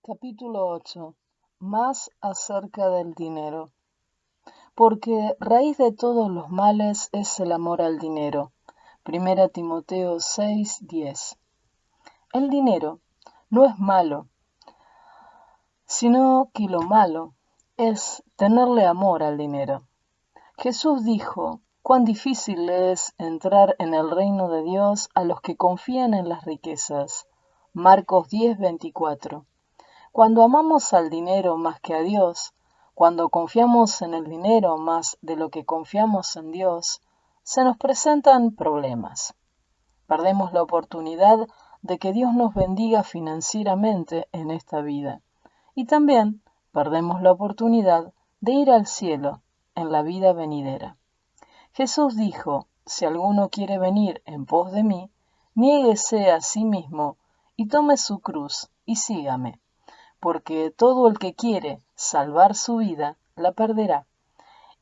Capítulo 8. Más acerca del dinero. Porque raíz de todos los males es el amor al dinero. Primera Timoteo 6:10. El dinero no es malo, sino que lo malo es tenerle amor al dinero. Jesús dijo, cuán difícil es entrar en el reino de Dios a los que confían en las riquezas. Marcos 10:24. Cuando amamos al dinero más que a Dios, cuando confiamos en el dinero más de lo que confiamos en Dios, se nos presentan problemas. Perdemos la oportunidad de que Dios nos bendiga financieramente en esta vida. Y también perdemos la oportunidad de ir al cielo en la vida venidera. Jesús dijo, si alguno quiere venir en pos de mí, niéguese a sí mismo y tome su cruz y sígame. Porque todo el que quiere salvar su vida, la perderá,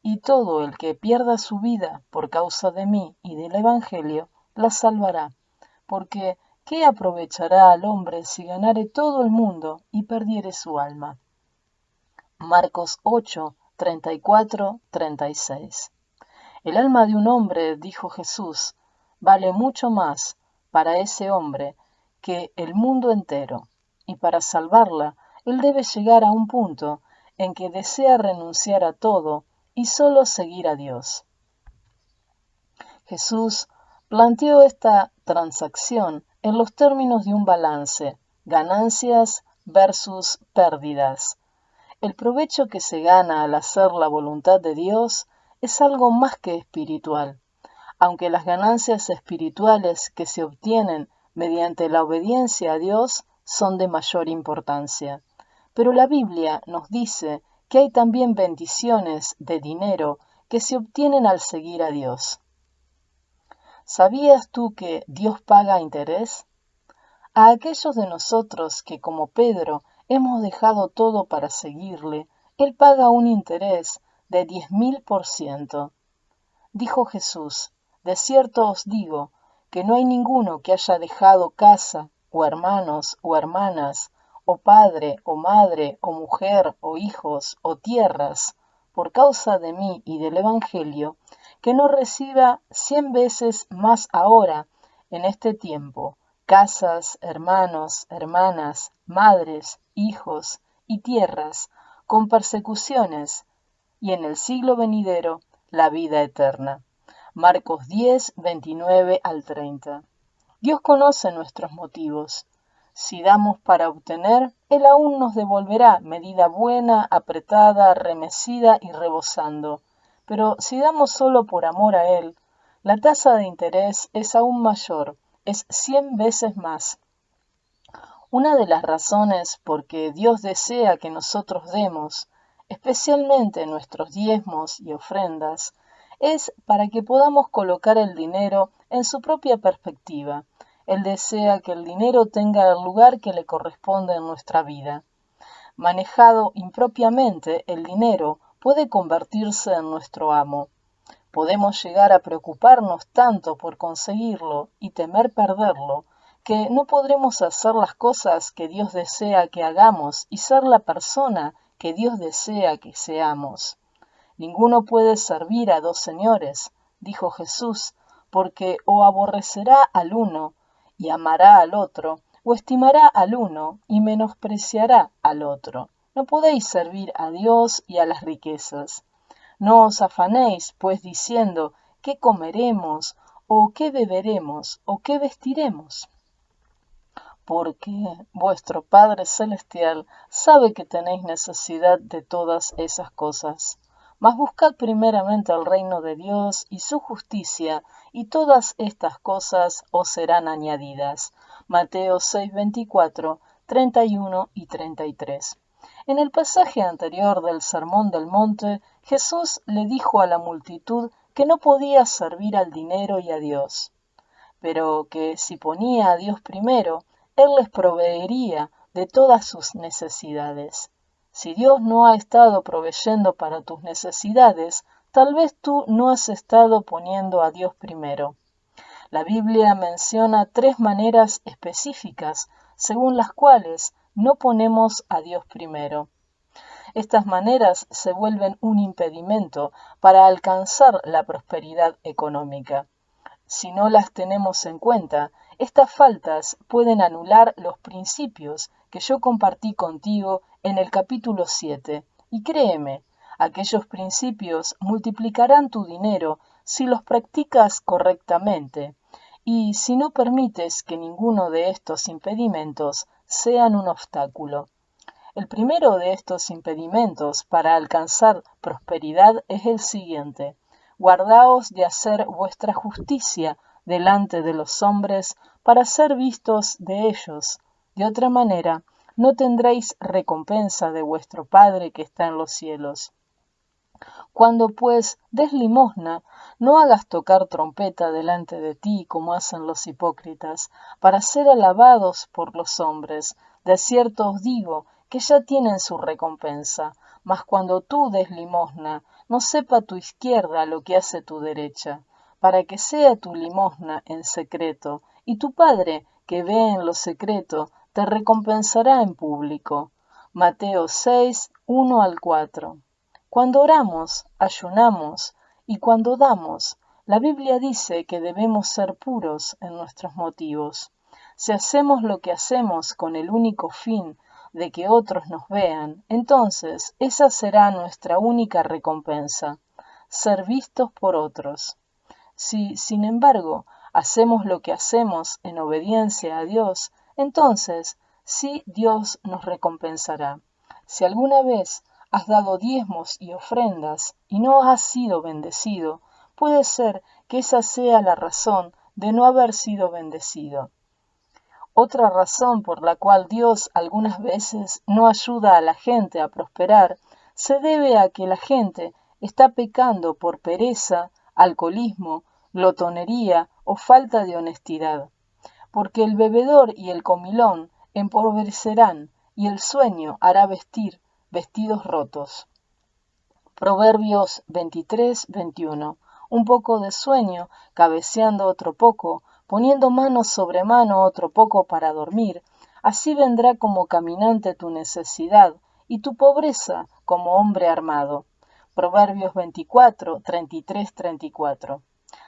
y todo el que pierda su vida por causa de mí y del Evangelio, la salvará. Porque, ¿qué aprovechará al hombre si ganare todo el mundo y perdiere su alma? Marcos 8, 34, 36. El alma de un hombre, dijo Jesús, vale mucho más para ese hombre que el mundo entero, y para salvarla, él debe llegar a un punto en que desea renunciar a todo y solo seguir a Dios. Jesús planteó esta transacción en los términos de un balance, ganancias versus pérdidas. El provecho que se gana al hacer la voluntad de Dios es algo más que espiritual, aunque las ganancias espirituales que se obtienen mediante la obediencia a Dios son de mayor importancia. Pero la Biblia nos dice que hay también bendiciones de dinero que se obtienen al seguir a Dios. ¿Sabías tú que Dios paga interés? A aquellos de nosotros que, como Pedro, hemos dejado todo para seguirle, Él paga un interés de 10.000%. Dijo Jesús, de cierto os digo, que no hay ninguno que haya dejado casa, o hermanos, o hermanas, o padre, o madre, o mujer, o hijos, o tierras, por causa de mí y del Evangelio, que no reciba 100 veces más ahora, en este tiempo, casas, hermanos, hermanas, madres, hijos y tierras, con persecuciones, y en el siglo venidero la vida eterna. Marcos 10, 29 al 30. Dios conoce nuestros motivos. Si damos para obtener, Él aún nos devolverá medida buena, apretada, remecida y rebosando. Pero si damos solo por amor a Él, la tasa de interés es aún mayor, es 100 veces más. Una de las razones por que Dios desea que nosotros demos, especialmente nuestros diezmos y ofrendas, es para que podamos colocar el dinero en su propia perspectiva. Él desea que el dinero tenga el lugar que le corresponde en nuestra vida. Manejado impropiamente, el dinero puede convertirse en nuestro amo. Podemos llegar a preocuparnos tanto por conseguirlo y temer perderlo, que no podremos hacer las cosas que Dios desea que hagamos y ser la persona que Dios desea que seamos. Ninguno puede servir a dos señores, dijo Jesús, porque o aborrecerá al uno y amará al otro, o estimará al uno y menospreciará al otro. No podéis servir a Dios y a las riquezas. No os afanéis, pues, diciendo, ¿qué comeremos? ¿O qué beberemos? ¿O qué vestiremos? Porque vuestro Padre Celestial sabe que tenéis necesidad de todas esas cosas. Mas buscad primeramente el reino de Dios y su justicia, y todas estas cosas os serán añadidas. Mateo 6, 24, 31 y 33. En el pasaje anterior del Sermón del Monte, Jesús le dijo a la multitud que no podía servir al dinero y a Dios, pero que si ponía a Dios primero, Él les proveería de todas sus necesidades. Si Dios no ha estado proveyendo para tus necesidades, tal vez tú no has estado poniendo a Dios primero. La Biblia menciona tres maneras específicas según las cuales no ponemos a Dios primero. Estas maneras se vuelven un impedimento para alcanzar la prosperidad económica. Si no las tenemos en cuenta, estas faltas pueden anular los principios que yo compartí contigo en el capítulo 7. Y créeme, aquellos principios multiplicarán tu dinero si los practicas correctamente y si no permites que ninguno de estos impedimentos sean un obstáculo. El primero de estos impedimentos para alcanzar prosperidad es el siguiente: guardaos de hacer vuestra justicia delante de los hombres para ser vistos de ellos. De otra manera, no tendréis recompensa de vuestro Padre que está en los cielos. Cuando pues des limosna, no hagas tocar trompeta delante de ti como hacen los hipócritas, para ser alabados por los hombres. De cierto os digo que ya tienen su recompensa. Mas cuando tú des limosna, no sepa tu izquierda lo que hace tu derecha, para que sea tu limosna en secreto, y tu Padre, que ve en lo secreto, te recompensará en público. Mateo 6, 1 al 4. Cuando oramos, ayunamos y cuando damos, la Biblia dice que debemos ser puros en nuestros motivos. Si hacemos lo que hacemos con el único fin de que otros nos vean, entonces esa será nuestra única recompensa, ser vistos por otros. Si, sin embargo, hacemos lo que hacemos en obediencia a Dios, entonces sí Dios nos recompensará. Si alguna vez has dado diezmos y ofrendas y no has sido bendecido, puede ser que esa sea la razón de no haber sido bendecido. Otra razón por la cual Dios algunas veces no ayuda a la gente a prosperar se debe a que la gente está pecando por pereza, alcoholismo, glotonería o falta de honestidad. Porque el bebedor y el comilón empobrecerán y el sueño hará vestir vestidos rotos. Proverbios 23-21. Un poco de sueño, cabeceando otro poco, poniendo mano sobre mano otro poco para dormir, así vendrá como caminante tu necesidad y tu pobreza como hombre armado. Proverbios 24, 33-34.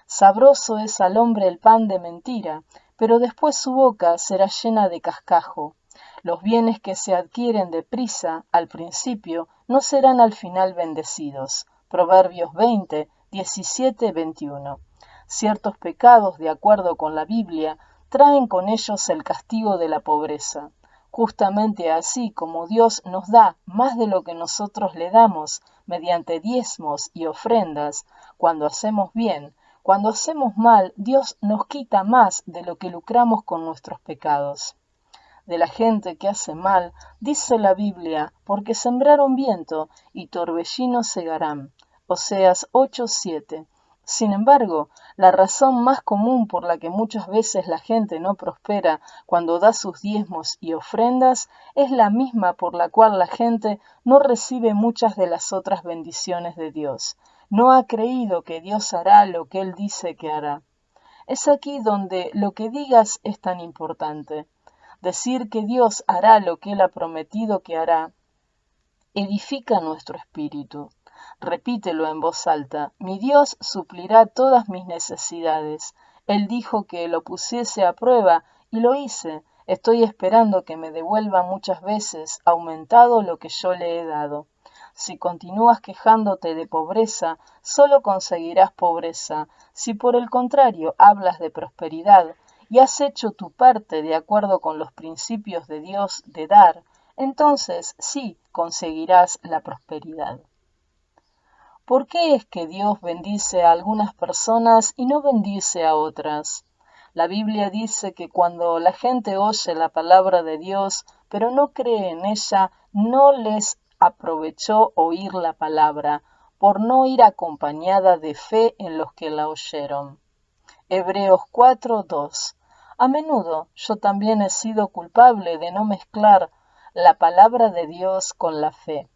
Sabroso es al hombre el pan de mentira, pero después su boca será llena de cascajo. Los bienes que se adquieren deprisa al principio no serán al final bendecidos. Proverbios 20, 17-21. Ciertos pecados, de acuerdo con la Biblia, traen con ellos el castigo de la pobreza. Justamente así como Dios nos da más de lo que nosotros le damos mediante diezmos y ofrendas, cuando hacemos bien, cuando hacemos mal, Dios nos quita más de lo que lucramos con nuestros pecados. De la gente que hace mal, dice la Biblia, porque sembraron viento y torbellino segarán. Oseas 8:7. Sin embargo, la razón más común por la que muchas veces la gente no prospera cuando da sus diezmos y ofrendas es la misma por la cual la gente no recibe muchas de las otras bendiciones de Dios. No ha creído que Dios hará lo que Él dice que hará. Es aquí donde lo que digas es tan importante. Decir que Dios hará lo que Él ha prometido que hará edifica nuestro espíritu. Repítelo en voz alta: mi Dios suplirá todas mis necesidades. Él dijo que lo pusiese a prueba y lo hice. Estoy esperando que me devuelva muchas veces aumentado lo que yo le he dado. Si continúas quejándote de pobreza, solo conseguirás pobreza. Si por el contrario hablas de prosperidad y has hecho tu parte de acuerdo con los principios de Dios de dar, entonces sí conseguirás la prosperidad. ¿Por qué es que Dios bendice a algunas personas y no bendice a otras? La Biblia dice que cuando la gente oye la palabra de Dios, pero no cree en ella, no les aprovechó oír la palabra, por no ir acompañada de fe en los que la oyeron. Hebreos 4:2. A menudo yo también he sido culpable de no mezclar la palabra de Dios con la fe.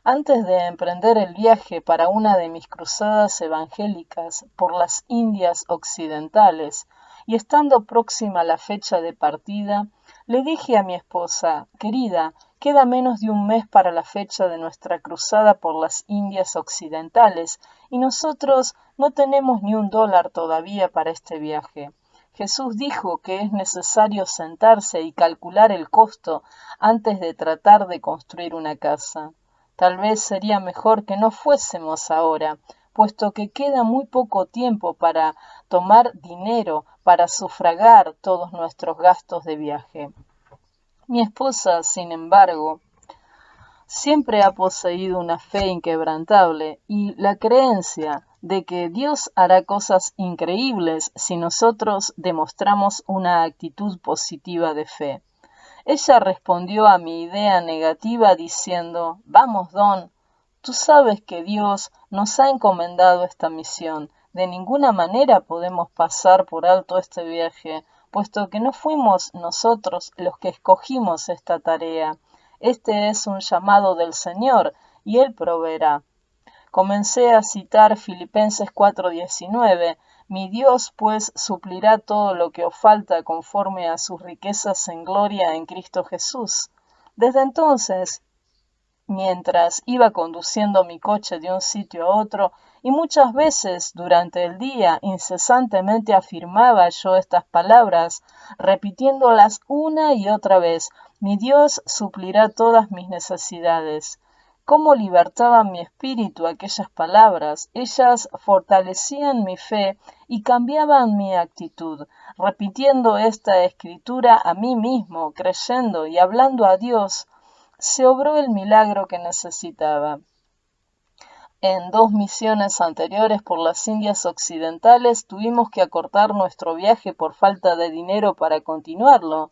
Antes de emprender el viaje para una de mis cruzadas evangélicas por las Indias Occidentales y estando próxima la fecha de partida, Le dije a mi esposa, querida, queda menos de un mes para la fecha de nuestra cruzada por las Indias Occidentales y nosotros no tenemos ni $1 todavía para este viaje. Jesús dijo que es necesario sentarse y calcular el costo antes de tratar de construir una casa. Tal vez sería mejor que no fuésemos ahora, puesto que queda muy poco tiempo para tomar dinero para sufragar todos nuestros gastos de viaje. Mi esposa, sin embargo, siempre ha poseído una fe inquebrantable y la creencia de que Dios hará cosas increíbles si nosotros demostramos una actitud positiva de fe. Ella respondió a mi idea negativa diciendo, vamos, Don, tú sabes que Dios nos ha encomendado esta misión. De ninguna manera podemos pasar por alto este viaje, puesto que no fuimos nosotros los que escogimos esta tarea. Este es un llamado del Señor, y Él proveerá. Comencé a citar Filipenses 4:19, mi Dios pues suplirá todo lo que os falta conforme a sus riquezas en gloria en Cristo Jesús. Desde entonces, mientras iba conduciendo mi coche de un sitio a otro, y muchas veces durante el día incesantemente afirmaba yo estas palabras, repitiéndolas una y otra vez, mi Dios suplirá todas mis necesidades. Cómo libertaban mi espíritu aquellas palabras, ellas fortalecían mi fe y cambiaban mi actitud, repitiendo esta escritura a mí mismo, creyendo y hablando a Dios, se obró el milagro que necesitaba. En 2 misiones anteriores por las Indias Occidentales tuvimos que acortar nuestro viaje por falta de dinero para continuarlo.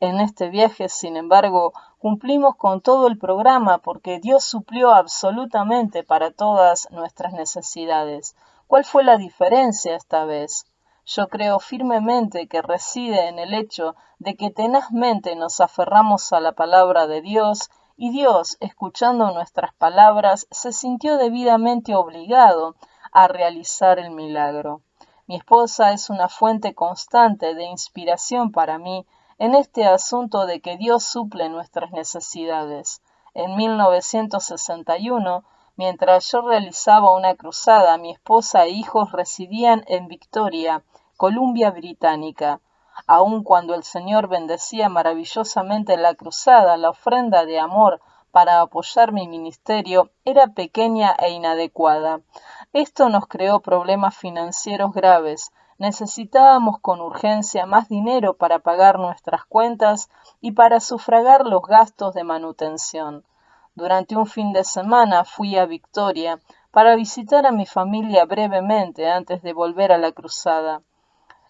En este viaje, sin embargo, cumplimos con todo el programa porque Dios suplió absolutamente para todas nuestras necesidades. ¿Cuál fue la diferencia esta vez? Yo creo firmemente que reside en el hecho de que tenazmente nos aferramos a la palabra de Dios y Dios, escuchando nuestras palabras, se sintió debidamente obligado a realizar el milagro. Mi esposa es una fuente constante de inspiración para mí en este asunto de que Dios suple nuestras necesidades. En 1961, mientras yo realizaba una cruzada, mi esposa e hijos residían en Victoria, Columbia Británica. Aun cuando el Señor bendecía maravillosamente la cruzada, la ofrenda de amor para apoyar mi ministerio era pequeña e inadecuada. Esto nos creó problemas financieros graves. Necesitábamos con urgencia más dinero para pagar nuestras cuentas y para sufragar los gastos de manutención. Durante un fin de semana fui a Victoria para visitar a mi familia brevemente antes de volver a la cruzada.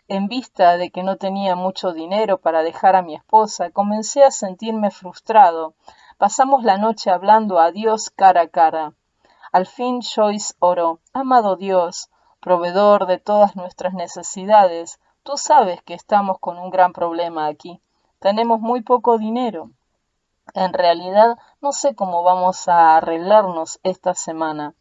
En vista de que no tenía mucho dinero para dejar a mi esposa, comencé a sentirme frustrado. Pasamos la noche hablando a Dios cara a cara. Al fin Joyce oró, amado Dios, proveedor de todas nuestras necesidades, tú sabes que estamos con un gran problema aquí. Tenemos muy poco dinero. En realidad, no sé cómo vamos a arreglarnos esta semana.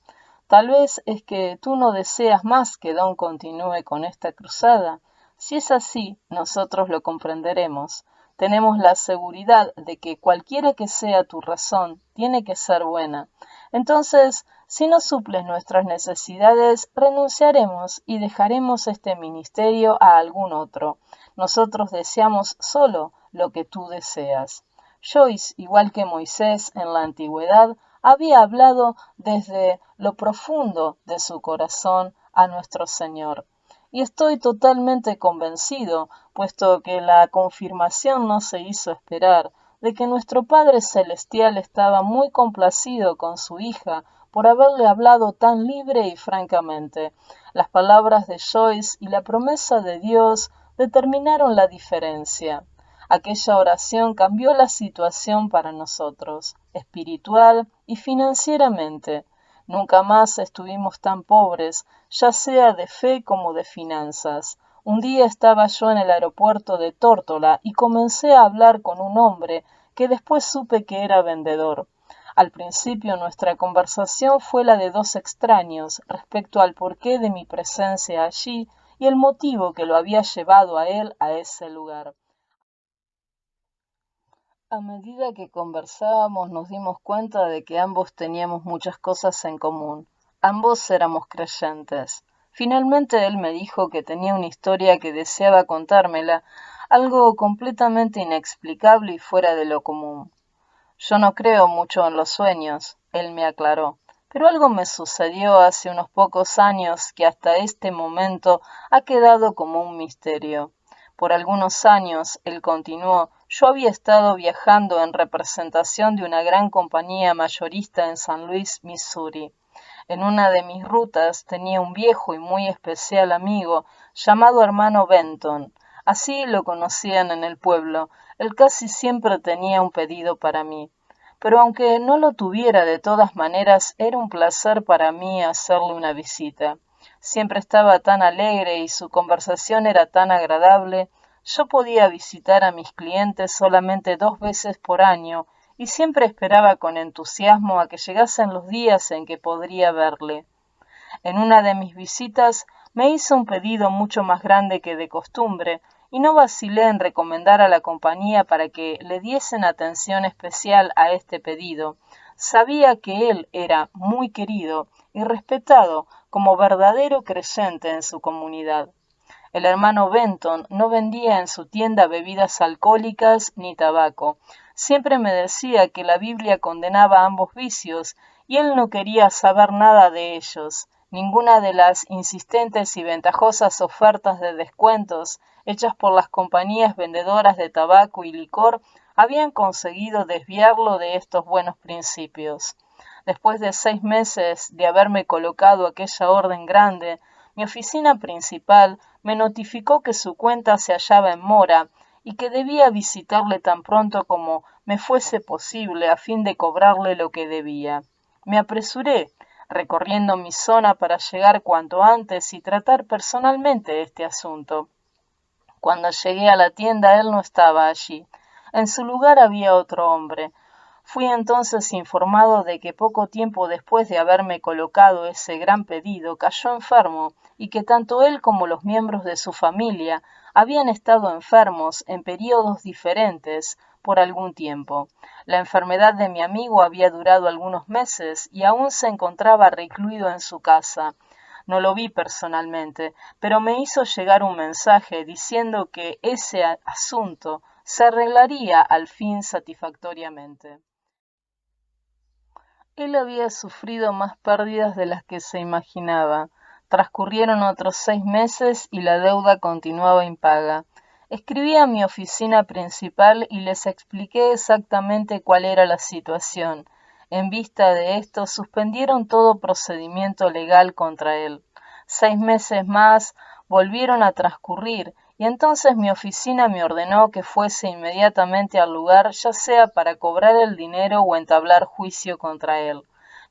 Tal vez es que tú no deseas más que Don continúe con esta cruzada. Si es así, nosotros lo comprenderemos. Tenemos la seguridad de que cualquiera que sea tu razón, tiene que ser buena. Entonces, si no suples nuestras necesidades, renunciaremos y dejaremos este ministerio a algún otro. Nosotros deseamos solo lo que tú deseas. Joyce, igual que Moisés en la antigüedad, había hablado desde lo profundo de su corazón a nuestro Señor. Y estoy totalmente convencido, puesto que la confirmación no se hizo esperar, de que nuestro Padre Celestial estaba muy complacido con su hija por haberle hablado tan libre y francamente. Las palabras de Joyce y la promesa de Dios determinaron la diferencia. Aquella oración cambió la situación para nosotros, espiritual y financieramente. Nunca más estuvimos tan pobres, ya sea de fe como de finanzas. Un día estaba yo en el aeropuerto de Tórtola y comencé a hablar con un hombre que después supe que era vendedor. Al principio nuestra conversación fue la de dos extraños respecto al porqué de mi presencia allí y el motivo que lo había llevado a él a ese lugar. A medida que conversábamos nos dimos cuenta de que ambos teníamos muchas cosas en común. Ambos éramos creyentes. Finalmente él me dijo que tenía una historia que deseaba contármela, algo completamente inexplicable y fuera de lo común. Yo no creo mucho en los sueños, él me aclaró, pero algo me sucedió hace unos pocos años que hasta este momento ha quedado como un misterio. Por algunos años, él continuó, yo había estado viajando en representación de una gran compañía mayorista en San Luis, Missouri. En una de mis rutas tenía un viejo y muy especial amigo llamado hermano Benton. Así lo conocían en el pueblo. Él casi siempre tenía un pedido para mí. Pero aunque no lo tuviera de todas maneras, era un placer para mí hacerle una visita. Siempre estaba tan alegre y su conversación era tan agradable. Yo podía visitar a mis clientes solamente 2 veces por año y siempre esperaba con entusiasmo a que llegasen los días en que podría verle. En una de mis visitas me hizo un pedido mucho más grande que de costumbre, y no vacilé en recomendar a la compañía para que le diesen atención especial a este pedido. Sabía que él era muy querido y respetado como verdadero creyente en su comunidad. El hermano Benton no vendía en su tienda bebidas alcohólicas ni tabaco. Siempre me decía que la Biblia condenaba ambos vicios y él no quería saber nada de ellos. Ninguna de las insistentes y ventajosas ofertas de descuentos hechas por las compañías vendedoras de tabaco y licor habían conseguido desviarlo de estos buenos principios. Después de 6 meses de haberme colocado aquella orden grande, mi oficina principal me notificó que su cuenta se hallaba en mora y que debía visitarle tan pronto como me fuese posible a fin de cobrarle lo que debía. Me apresuré, recorriendo mi zona para llegar cuanto antes y tratar personalmente este asunto. Cuando llegué a la tienda él no estaba allí. En su lugar había otro hombre. Fui entonces informado de que poco tiempo después de haberme colocado ese gran pedido cayó enfermo y que tanto él como los miembros de su familia habían estado enfermos en períodos diferentes por algún tiempo. La enfermedad de mi amigo había durado algunos meses y aún se encontraba recluido en su casa. No lo vi personalmente, pero me hizo llegar un mensaje diciendo que ese asunto se arreglaría al fin satisfactoriamente. Él había sufrido más pérdidas de las que se imaginaba. Transcurrieron otros 6 meses y la deuda continuaba impaga. Escribí a mi oficina principal y les expliqué exactamente cuál era la situación. En vista de esto, suspendieron todo procedimiento legal contra él. 6 meses más volvieron a transcurrir y entonces mi oficina me ordenó que fuese inmediatamente al lugar, ya sea para cobrar el dinero o entablar juicio contra él.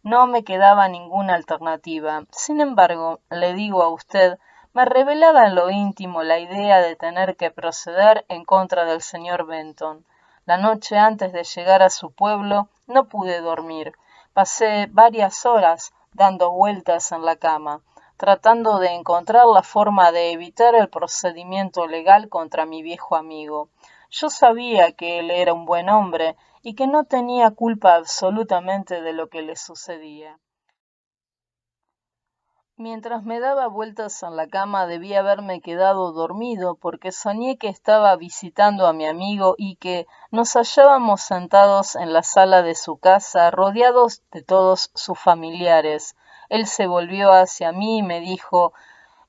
No me quedaba ninguna alternativa. Sin embargo, le digo a usted, me revelaba en lo íntimo la idea de tener que proceder en contra del señor Benton. La noche antes de llegar a su pueblo no pude dormir. Pasé varias horas dando vueltas en la cama, tratando de encontrar la forma de evitar el procedimiento legal contra mi viejo amigo. Yo sabía que él era un buen hombre y que no tenía culpa absolutamente de lo que le sucedía. Mientras me daba vueltas en la cama debí haberme quedado dormido porque soñé que estaba visitando a mi amigo y que nos hallábamos sentados en la sala de su casa rodeados de todos sus familiares. Él se volvió hacia mí y me dijo: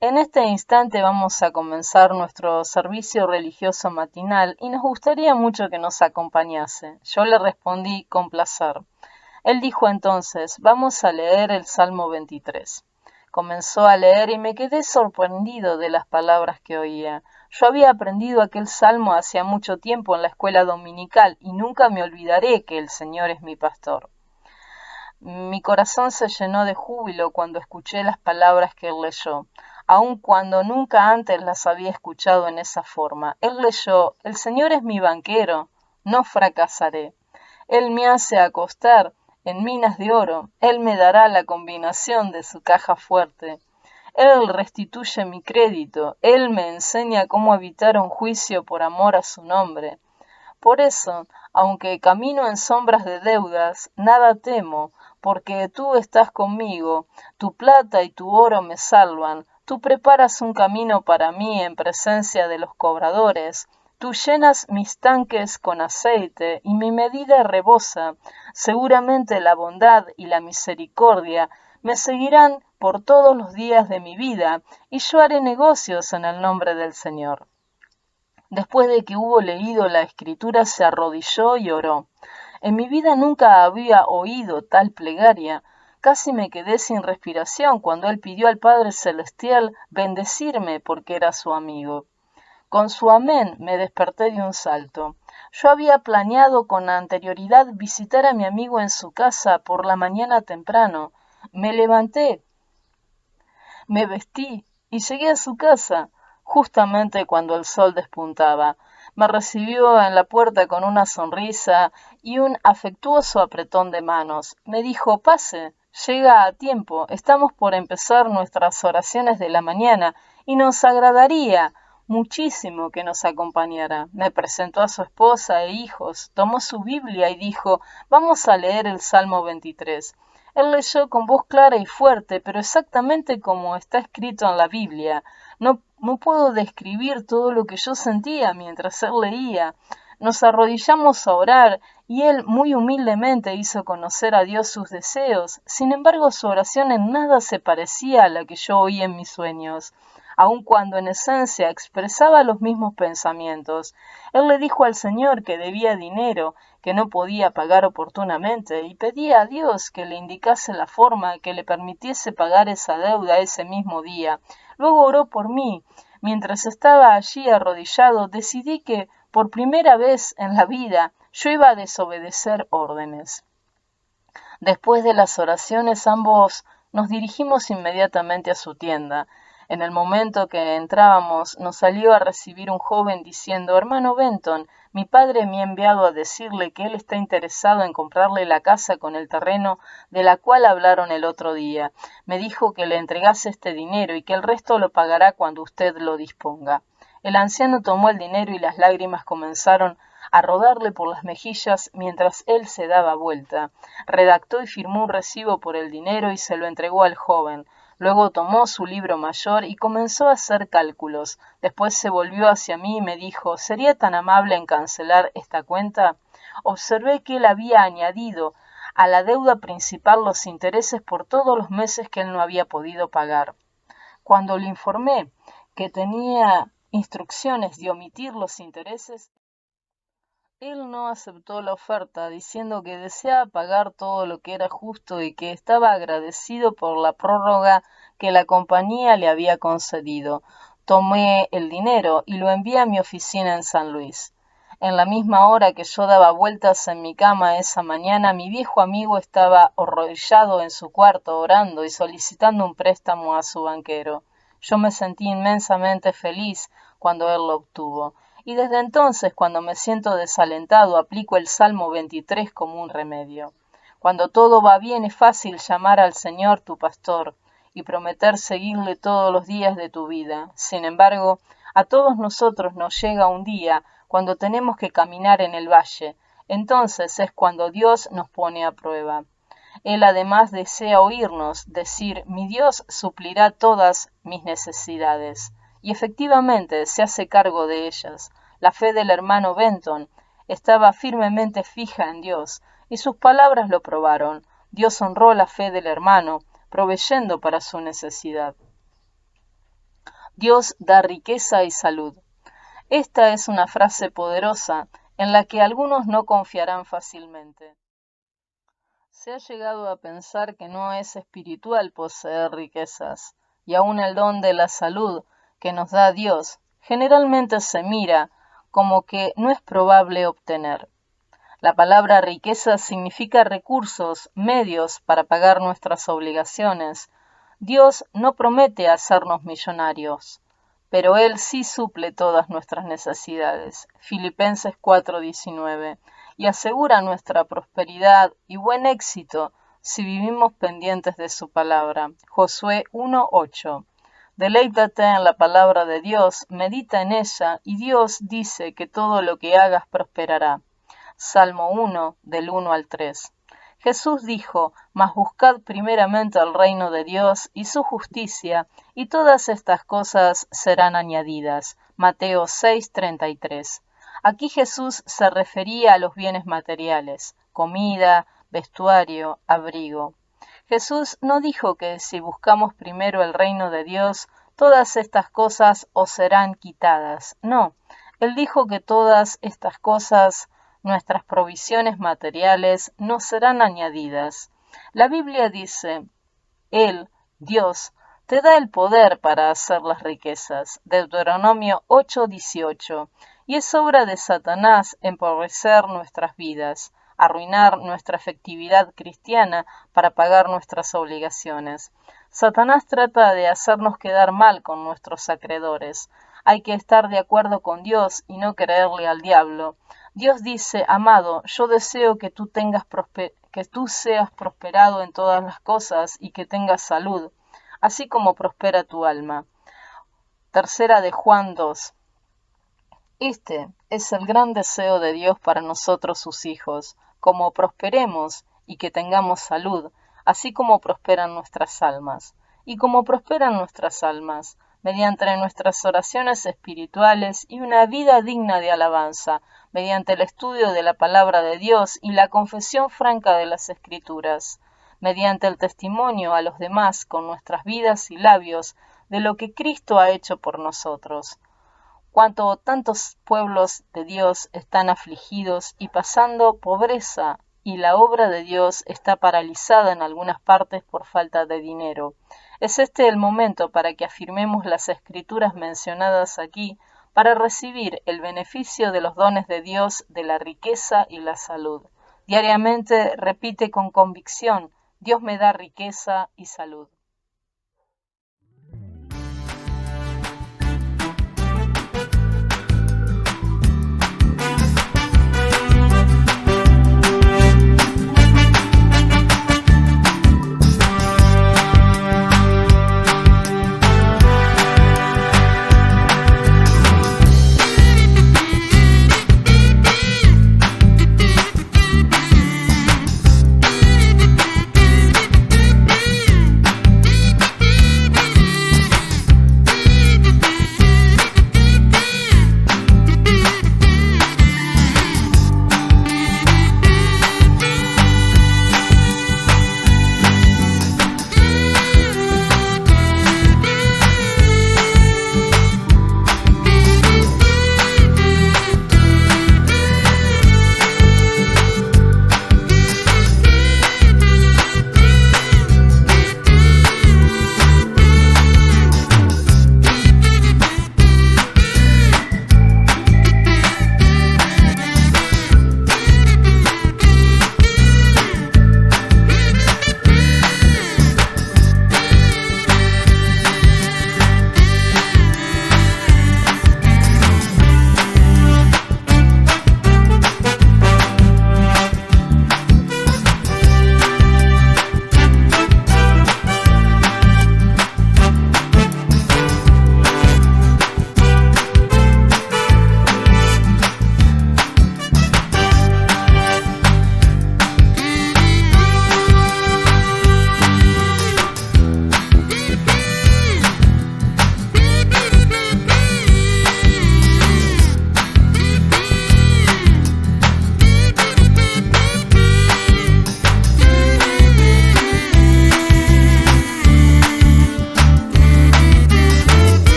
en este instante vamos a comenzar nuestro servicio religioso matinal y nos gustaría mucho que nos acompañase. Yo le respondí con placer. Él dijo entonces: vamos a leer el Salmo 23. Comenzó a leer y me quedé sorprendido de las palabras que oía. Yo había aprendido aquel salmo hacía mucho tiempo en la escuela dominical y nunca me olvidaré que el Señor es mi pastor. Mi corazón se llenó de júbilo cuando escuché las palabras que él leyó, aun cuando nunca antes las había escuchado en esa forma. Él leyó: el Señor es mi banquero, no fracasaré. Él me hace acostar en minas de oro, él me dará la combinación de su caja fuerte. Él restituye mi crédito, él me enseña cómo evitar un juicio por amor a su nombre. Por eso, aunque camino en sombras de deudas, nada temo, porque tú estás conmigo, tu plata y tu oro me salvan, tú preparas un camino para mí en presencia de los cobradores, tú llenas mis tanques con aceite y mi medida rebosa. Seguramente la bondad y la misericordia me seguirán por todos los días de mi vida, y yo haré negocios en el nombre del Señor. Después de que hubo leído la escritura, se arrodilló y oró. En mi vida nunca había oído tal plegaria. Casi me quedé sin respiración cuando él pidió al Padre Celestial bendecirme porque era su amigo. Con su amén me desperté de un salto. Yo había planeado con anterioridad visitar a mi amigo en su casa por la mañana temprano. Me levanté, me vestí y llegué a su casa, justamente cuando el sol despuntaba. Me recibió en la puerta con una sonrisa y un afectuoso apretón de manos. Me dijo, pase, llega a tiempo, estamos por empezar nuestras oraciones de la mañana y nos agradaría muchísimo que nos acompañara. Me presentó a su esposa e hijos, tomó su Biblia y dijo, vamos a leer el Salmo 23. Él leyó con voz clara y fuerte, pero exactamente como está escrito en la Biblia. No puedo describir todo lo que yo sentía mientras él leía. Nos arrodillamos a orar y él muy humildemente hizo conocer a Dios sus deseos. Sin embargo, su oración en nada se parecía a la que yo oí en mis sueños, aun cuando en esencia expresaba los mismos pensamientos. Él le dijo al Señor que debía dinero, que no podía pagar oportunamente, y pedía a Dios que le indicase la forma que le permitiese pagar esa deuda ese mismo día. Luego oró por mí. Mientras estaba allí arrodillado, decidí que, por primera vez en la vida, yo iba a desobedecer órdenes. Después de las oraciones, ambos nos dirigimos inmediatamente a su tienda. En el momento que entrábamos, nos salió a recibir un joven diciendo, hermano Benton, mi padre me ha enviado a decirle que él está interesado en comprarle la casa con el terreno de la cual hablaron el otro día. Me dijo que le entregase este dinero y que el resto lo pagará cuando usted lo disponga. El anciano tomó el dinero y las lágrimas comenzaron a rodarle por las mejillas mientras él se daba vuelta. Redactó y firmó un recibo por el dinero y se lo entregó al joven. Luego tomó su libro mayor y comenzó a hacer cálculos. Después se volvió hacia mí y me dijo, ¿sería tan amable en cancelar esta cuenta? Observé que él había añadido a la deuda principal los intereses por todos los meses que él no había podido pagar. Cuando le informé que tenía instrucciones de omitir los intereses, él no aceptó la oferta, diciendo que deseaba pagar todo lo que era justo y que estaba agradecido por la prórroga que la compañía le había concedido. Tomé el dinero y lo envié a mi oficina en San Luis. En la misma hora que yo daba vueltas en mi cama esa mañana, mi viejo amigo estaba arrodillado en su cuarto orando y solicitando un préstamo a su banquero. Yo me sentí inmensamente feliz cuando él lo obtuvo. Y desde entonces, cuando me siento desalentado, aplico el Salmo 23 como un remedio. Cuando todo va bien, es fácil llamar al Señor tu pastor y prometer seguirle todos los días de tu vida. Sin embargo, a todos nosotros nos llega un día cuando tenemos que caminar en el valle. Entonces es cuando Dios nos pone a prueba. Él además desea oírnos decir, mi Dios suplirá todas mis necesidades. Y efectivamente se hace cargo de ellas. La fe del hermano Benton estaba firmemente fija en Dios, y sus palabras lo probaron. Dios honró la fe del hermano, proveyendo para su necesidad. Dios da riqueza y salud. Esta es una frase poderosa en la que algunos no confiarán fácilmente. Se ha llegado a pensar que no es espiritual poseer riquezas, y aun el don de la salud que nos da Dios generalmente se mira como que no es probable obtener. La palabra riqueza significa recursos, medios para pagar nuestras obligaciones. Dios no promete hacernos millonarios, pero Él sí suple todas nuestras necesidades. Filipenses 4:19. Y asegura nuestra prosperidad y buen éxito si vivimos pendientes de su palabra. Josué 1:8. Deleítate en la palabra de Dios, medita en ella, y Dios dice que todo lo que hagas prosperará. Salmo 1, del 1 al 3. Jesús dijo, mas buscad primeramente el reino de Dios y su justicia, y todas estas cosas serán añadidas. Mateo 6:33. Aquí Jesús se refería a los bienes materiales, comida, vestuario, abrigo. Jesús no dijo que si buscamos primero el reino de Dios, todas estas cosas os serán quitadas. No, Él dijo que todas estas cosas, nuestras provisiones materiales, nos serán añadidas. La Biblia dice, Él, Dios, te da el poder para hacer las riquezas. Deuteronomio 8:18. Y es obra de Satanás empobrecer nuestras vidas, arruinar nuestra efectividad cristiana para pagar nuestras obligaciones. Satanás trata de hacernos quedar mal con nuestros acreedores. Hay que estar de acuerdo con Dios y no creerle al diablo. Dios dice, amado, yo deseo que tú seas prosperado en todas las cosas y que tengas salud, así como prospera tu alma. Tercera de Juan 2. Este es el gran deseo de Dios para nosotros sus hijos, como prosperemos y que tengamos salud, así como prosperan nuestras almas. Y como prosperan nuestras almas, mediante nuestras oraciones espirituales y una vida digna de alabanza, mediante el estudio de la palabra de Dios y la confesión franca de las Escrituras, mediante el testimonio a los demás con nuestras vidas y labios de lo que Cristo ha hecho por nosotros. Cuanto tantos pueblos de Dios están afligidos y pasando pobreza, y la obra de Dios está paralizada en algunas partes por falta de dinero. Es este el momento para que afirmemos las escrituras mencionadas aquí, para recibir el beneficio de los dones de Dios, de la riqueza y la salud. Diariamente repite con convicción, Dios me da riqueza y salud.